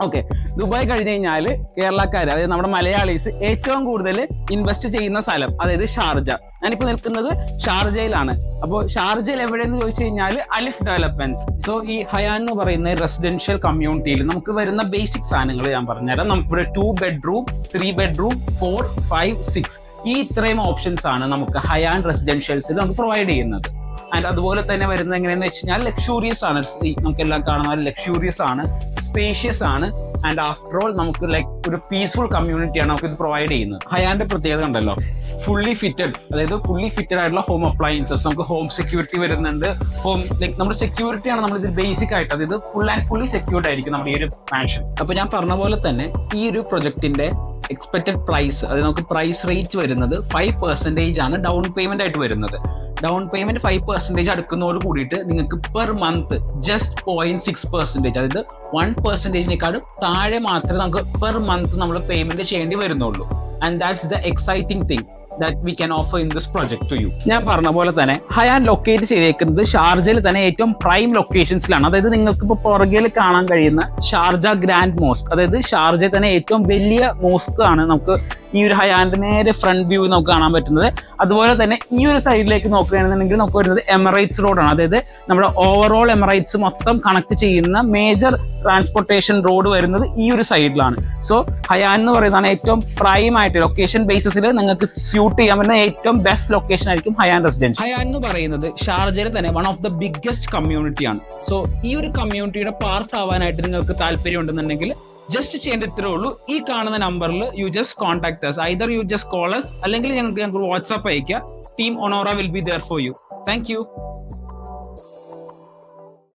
Okay, Dubai കഴിഞ്ഞ് കഴിഞ്ഞാൽ കേരളക്കാർ, അതായത് നമ്മുടെ മലയാളീസ് ഏറ്റവും കൂടുതൽ ഇൻവെസ്റ്റ് ചെയ്യുന്ന സ്ഥലം, അതായത് ഷാർജ. ഞാനിപ്പോൾ നിൽക്കുന്നത് ഷാർജയിലാണ്. അപ്പോൾ ഷാർജയിൽ എവിടെയെന്ന് ചോദിച്ചു കഴിഞ്ഞാൽ അലിഫ് ഡെവലപ്മെന്റ്സ്. സോ ഈ ഹയാൻ എന്ന് പറയുന്ന റെസിഡൻഷ്യൽ കമ്മ്യൂണിറ്റിയിൽ നമുക്ക് വരുന്ന ബേസിക് സാധനങ്ങൾ ഞാൻ പറഞ്ഞുതരാം. നമുക്കിവിടെ 2 bedroom, 3 bedroom, 4, 5, 6 ഈ ഇത്രയും ഓപ്ഷൻസ് ആണ് നമുക്ക് ഹയാൻ റെസിഡൻഷ്യൽസിൽ നമുക്ക് പ്രൊവൈഡ് ചെയ്യുന്നത്. ആൻഡ് അതുപോലെ തന്നെ വരുന്നത് എങ്ങനെയാന്ന് വെച്ച് കഴിഞ്ഞാൽ ലക്ഷൂറിയസ് ആണ്. നമുക്കെല്ലാം കാണുന്ന ലക്ഷൂറിയസ് ആണ്, സ്പേഷ്യസ് ആണ്. ആൻഡ് ആഫ്റ്റർ ഓൾ നമുക്ക് ലൈക്ക് ഒരു പീസ്ഫുൾ കമ്മ്യൂണിറ്റിയാണ് നമുക്ക് ഇത് പ്രൊവൈഡ് ചെയ്യുന്നത്. ഹയാന്റെ പ്രത്യേകത ഉണ്ടല്ലോ, ഫുള്ളി ഫിറ്റഡ്, അതായത് ഫുള്ളി ഫിറ്റഡ് ആയിട്ടുള്ള ഹോം അപ്ലയൻസസ്, നമുക്ക് ഹോം സെക്യൂരിറ്റി വരുന്നുണ്ട്. ഹോം ലൈക്ക് നമ്മുടെ സെക്യൂരിറ്റി ആണ് നമ്മൾ ഇത് ബേസിക് ആയിട്ട്, അതായത് ഫുൾ ആൻഡ് ഫുള്ളി സെക്യൂർഡ് ആയിരിക്കും നമ്മുടെ ഈ ഒരു മാൻഷൻ. അപ്പൊ ഞാൻ പറഞ്ഞ പോലെ തന്നെ ഈ ഒരു പ്രൊജക്ടിന്റെ എക്സ്പെക്റ്റഡ് പ്രൈസ്, അതായത് നമുക്ക് പ്രൈസ് റേറ്റ് വരുന്നത് 5% ആണ് ഡൗൺ പേയ്മെന്റ് ആയിട്ട് വരുന്നത്. ഡൗൺ പേയ്മെന്റ് 5% അടുക്കുന്നതോട് കൂടിയിട്ട് നിങ്ങൾക്ക് പെർ മന്ത് ജസ്റ്റ് 0.6%, അതായത് 1%-നേക്കാളും താഴെ മാത്രമേ നമുക്ക് പെർ മന്ത് നമ്മൾ പേയ്മെന്റ് ചെയ്യേണ്ടി വരുന്നുള്ളൂ. And that's the exciting thing that we can offer in this project to you. ഞാൻ പറഞ്ഞ പോലെ തന്നെ ഹയാൻ ലൊക്കേറ്റ് ചെയ്തേക്കുന്നത് ഷാർജയിൽ തന്നെ ഏറ്റവും പ്രൈം ലൊക്കേഷൻസിലാണ്. അതായത് നിങ്ങൾക്ക് ഇപ്പോൾ പുറകിൽ കാണാൻ കഴിയുന്ന ഷാർജ ഗ്രാൻഡ് മോസ്ക്, അതായത് ഷാർജയിൽ തന്നെ ഏറ്റവും വലിയ മോസ്ക് ആണ് നമുക്ക് ഈ ഒരു ഹയാന്റെ നേരെ ഫ്രണ്ട് വ്യൂ നമുക്ക് കാണാൻ പറ്റുന്നത്. അതുപോലെ തന്നെ ഈ ഒരു സൈഡിലേക്ക് നോക്കുകയാണെന്നുണ്ടെങ്കിൽ നമുക്ക് വരുന്നത് എമിറേറ്റ്സ് റോഡാണ്. അതായത് നമ്മുടെ ഓവറോൾ എമിറേറ്റ്സ് മൊത്തം കണക്ട് ചെയ്യുന്ന മേജർ ട്രാൻസ്പോർട്ടേഷൻ റോഡ് വരുന്നത് ഈ ഒരു സൈഡിലാണ്. സോ ഹയാൻ എന്ന് പറയുന്നതാണ് ഏറ്റവും പ്രൈം ആയിട്ട് ലൊക്കേഷൻ ബേസിസിൽ നിങ്ങൾക്ക് സ്യൂട്ട് ചെയ്യാൻ പറ്റുന്ന ഏറ്റവും ബെസ്റ്റ് ലൊക്കേഷൻ ആയിരിക്കും ഹയാൻ റെസിഡൻഷ്യൽ. ഹയാൻ എന്ന് പറയുന്നത് ഷാർജയിൽ തന്നെ വൺ ഓഫ് ദ ബിഗ്ഗസ്റ്റ് കമ്മ്യൂണിറ്റിയാണ്. സോ ഈ ഒരു കമ്മ്യൂണിറ്റിയുടെ പാർട്ട് ആവാനായിട്ട് നിങ്ങൾക്ക് താല്പര്യം ഉണ്ടെന്നുണ്ടെങ്കിൽ ജസ്റ്റ് ചെയ്യേണ്ട ഇത്രേ ഉള്ളൂ. ഈ കാണുന്ന നമ്പറിൽ you just contact us. Either you just call us അല്ലെങ്കിൽ ഞങ്ങൾക്ക് വാട്സ്ആപ്പ് അയക്കുക. ടീം ഒണോറ will be there for you. Thank U.